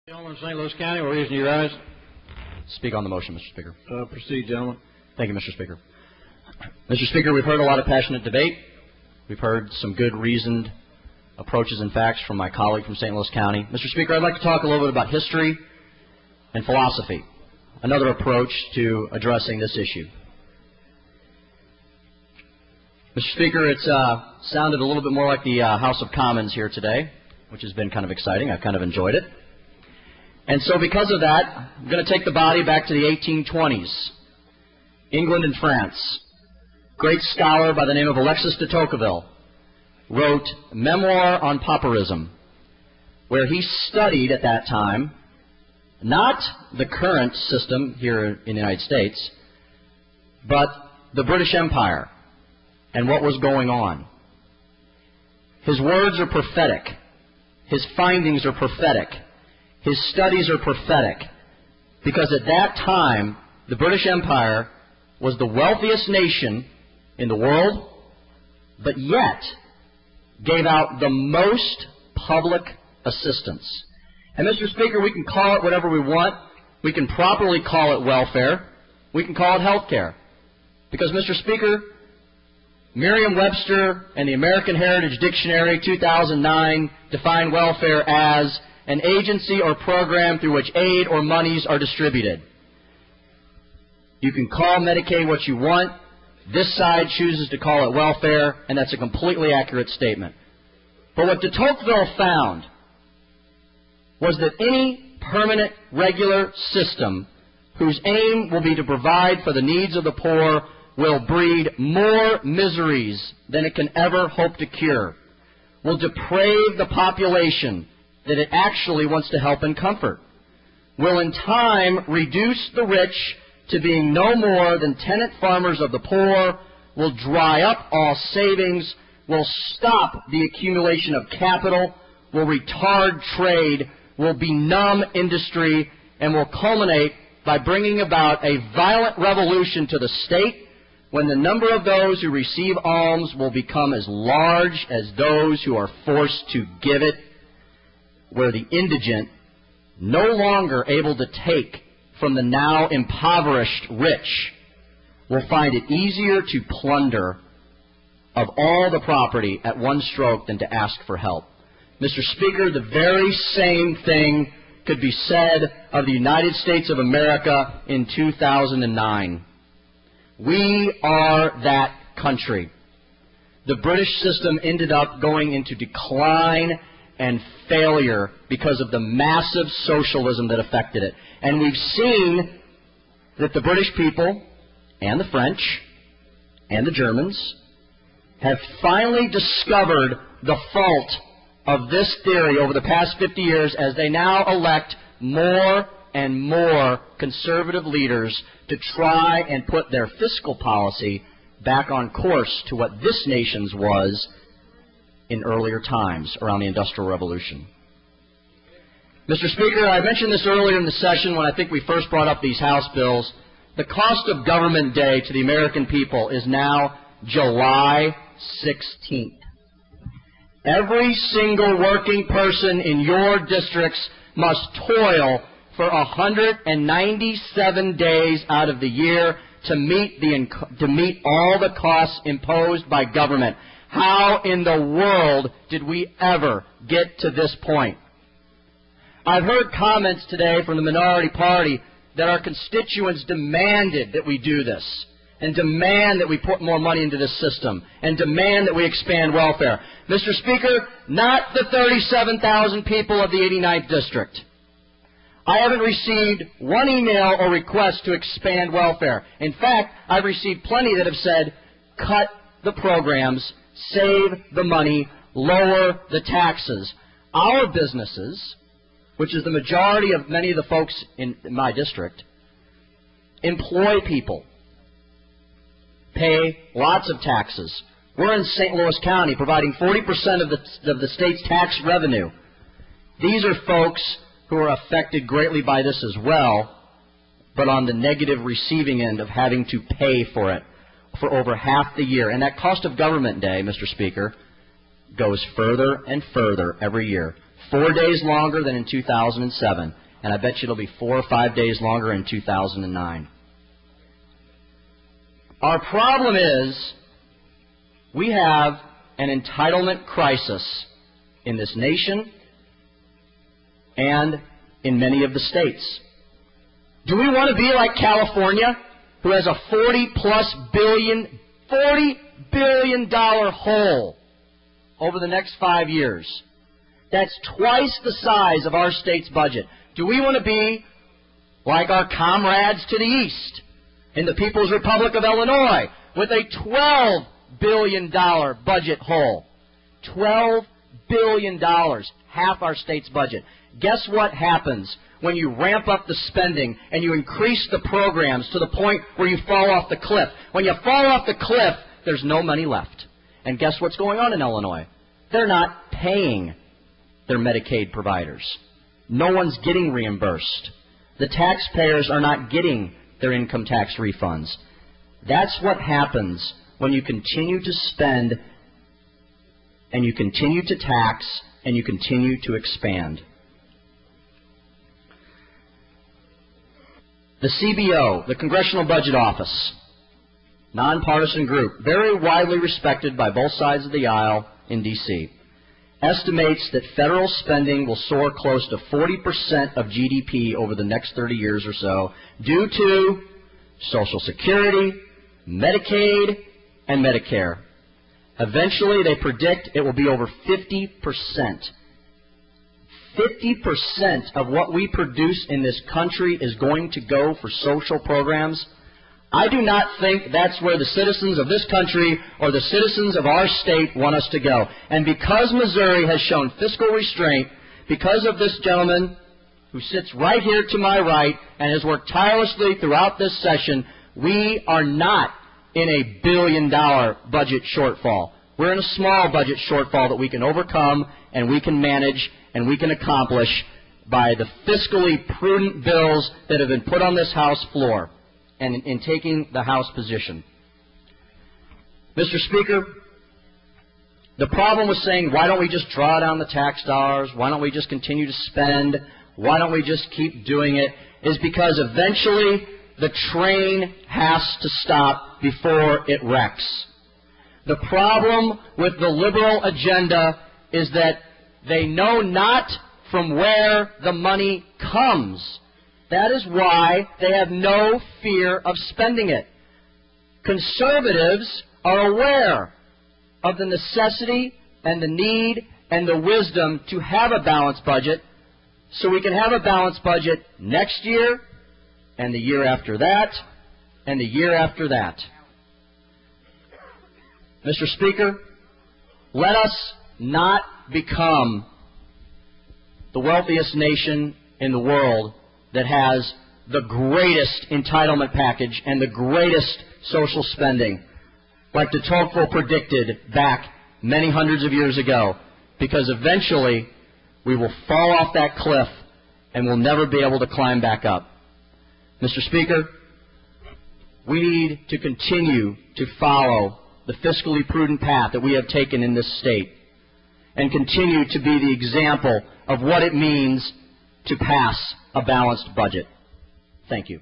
Gentleman of St. Louis County, will raise your eyes. Speak on the motion, Mr. Speaker. Proceed, gentlemen. Thank you, Mr. Speaker. Mr. Speaker, we've heard a lot of passionate debate. We've heard some good reasoned approaches and facts from my colleague from St. Louis County. Mr. Speaker, I'd like to talk a little bit about history and philosophy, another approach to addressing this issue. Mr. Speaker, it's sounded a little bit more like the House of Commons here today, which has been kind of exciting. I've kind of enjoyed it. And so because of that, I'm going to take the body back to the 1820s, England and France. Great scholar by the name of Alexis de Tocqueville wrote Memoir on Pauperism, where he studied at that time not the current system here in the United States, but the British Empire and what was going on. His words are prophetic. His findings are prophetic. His studies are prophetic, because at that time, the British Empire was the wealthiest nation in the world, but yet gave out the most public assistance. And Mr. Speaker, we can call it whatever we want. We can properly call it welfare. We can call it health care. Because, Mr. Speaker, Merriam-Webster and the American Heritage Dictionary 2009 define welfare as an agency or program through which aid or monies are distributed. You can call Medicaid what you want. This side chooses to call it welfare, and that's a completely accurate statement. But what de Tocqueville found was that any permanent, regular system whose aim will be to provide for the needs of the poor will breed more miseries than it can ever hope to cure, will deprave the population that it actually wants to help and comfort, will in time reduce the rich to being no more than tenant farmers of the poor, will dry up all savings, will stop the accumulation of capital, will retard trade, will benumb industry, and will culminate by bringing about a violent revolution to the state, when the number of those who receive alms will become as large as those who are forced to give it, where the indigent, no longer able to take from the now impoverished rich, will find it easier to plunder of all the property at one stroke than to ask for help. Mr. Speaker, the very same thing could be said of the United States of America in 2009. We are that country. The British system ended up going into decline and failure because of the massive socialism that affected it. And we've seen that the British people and the French and the Germans have finally discovered the fault of this theory over the past 50 years, as they now elect more and more conservative leaders to try and put their fiscal policy back on course to what this nation's was in earlier times around the Industrial Revolution. Mr. Speaker, I mentioned this earlier in the session when I think we first brought up these House bills. The cost of government day to the American people is now July 16th. Every single working person in your districts must toil for 197 days out of the year to meet all the costs imposed by government. How in the world did we ever get to this point? I've heard comments today from the minority party that our constituents demanded that we do this, and demand that we put more money into this system, and demand that we expand welfare. Mr. Speaker, not the 37,000 people of the 89th District. I haven't received one email or request to expand welfare. In fact, I've received plenty that have said, cut the programs, save the money, lower the taxes. Our businesses, which is the majority of many of the folks in my district, employ people, pay lots of taxes. We're in St. Louis County providing 40% of the state's tax revenue. These are folks who are affected greatly by this as well, but on the negative receiving end of having to pay for it for over half the year. And that cost of government day, Mr. Speaker, goes further and further every year. 4 days longer than in 2007, and I bet you it'll be 4 or 5 days longer in 2009. Our problem is we have an entitlement crisis in this nation and in many of the states. Do we want to be like California, who has a $40 billion hole over the next 5 years? That's twice the size of our state's budget. Do we want to be like our comrades to the east in the People's Republic of Illinois with a $12 billion budget hole? $12 billion, half our state's budget. Guess what happens when you ramp up the spending and you increase the programs to the point where you fall off the cliff? When you fall off the cliff, there's no money left. And guess what's going on in Illinois? They're not paying their Medicaid providers. No one's getting reimbursed. The taxpayers are not getting their income tax refunds. That's what happens when you continue to spend and you continue to tax and you continue to expand. The CBO, the Congressional Budget Office, nonpartisan group, very widely respected by both sides of the aisle in D.C., estimates that federal spending will soar close to 40% of GDP over the next 30 years or so due to Social Security, Medicaid, and Medicare. Eventually, they predict it will be over 50%. 50% of what we produce in this country is going to go for social programs. I do not think that's where the citizens of this country or the citizens of our state want us to go. And because Missouri has shown fiscal restraint, because of this gentleman who sits right here to my right and has worked tirelessly throughout this session, we are not in a $1 billion budget shortfall. We're in a small budget shortfall that we can overcome and we can manage and we can accomplish by the fiscally prudent bills that have been put on this House floor and in taking the House position. Mr. Speaker, the problem with saying, why don't we just draw down the tax dollars, why don't we just continue to spend, why don't we just keep doing it, is because eventually the train has to stop before it wrecks. The problem with the liberal agenda is that they know not from where the money comes. That is why they have no fear of spending it. Conservatives are aware of the necessity and the need and the wisdom to have a balanced budget, so we can have a balanced budget next year and the year after that and the year after that. Mr. Speaker, let us not become the wealthiest nation in the world that has the greatest entitlement package and the greatest social spending, like de Tocqueville predicted back many hundreds of years ago, because eventually we will fall off that cliff and we'll never be able to climb back up. Mr. Speaker, we need to continue to follow the fiscally prudent path that we have taken in this state and continue to be the example of what it means to pass a balanced budget. Thank you.